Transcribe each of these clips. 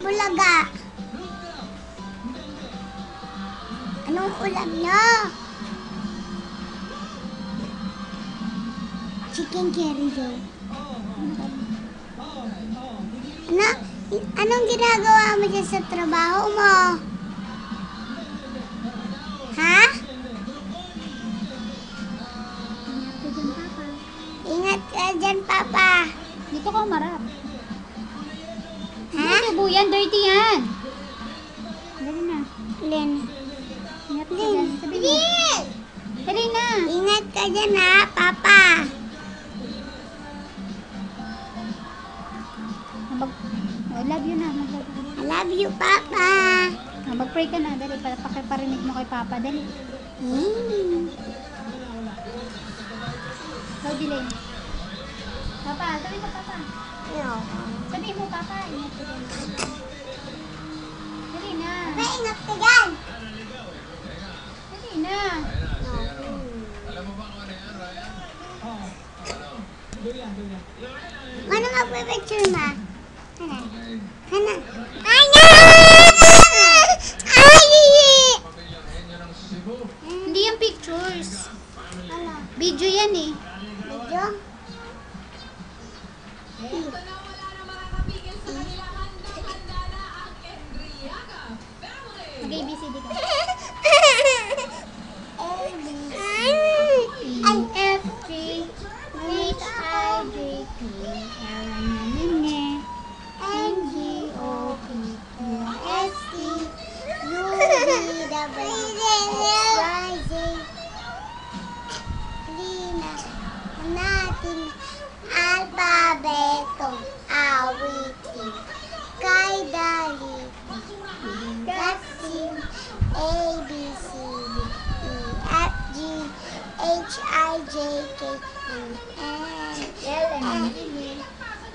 Bulaga. Anong ulam nyo? Chicken curry daw. Anong ginagawa mo dyan sa trabaho mo? Ha? Ingat ka dyan, Papa. Dito ka umarap. Ha? Tubo yan, dirty yan. Dali na. Len. Ingat ka dyan. Sabi mo. Dali na. Ingat ka dyan, ha, Papa. I love you na. I love you, Papa. Mag-pray ka na. Dali, para pakiparinig mo kay Papa. Dali. How delay? Papa, sabi mo Papa. Sabi mo Papa. Ingat ka dyan. Dali na. Papa, ingat ka dyan. Dali na. Alam mo ba kung ano yan, Ryan? Ano magpipicture ma? Hana? Hana? Pamilyahin nyo ng Cebu. Hindi yung pictures. Ano? Video yan eh. Video? Mag-ABCD ka. Ay, F, G, H, I, J, K, L, M, N, N, G, O, P, Q, S, T, U, V, W, X, Y, Z. Lina natin alpabetong awitin. Kay dali Kasim A, B, C, D, E, F, G, H, I, J, K, L, M,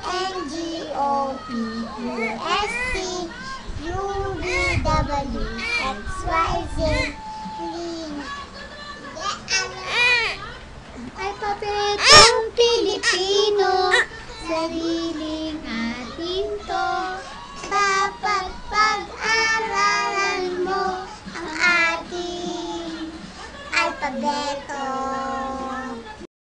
N, G, O, P, Q, S, T, U, V, W, X, Y, Z.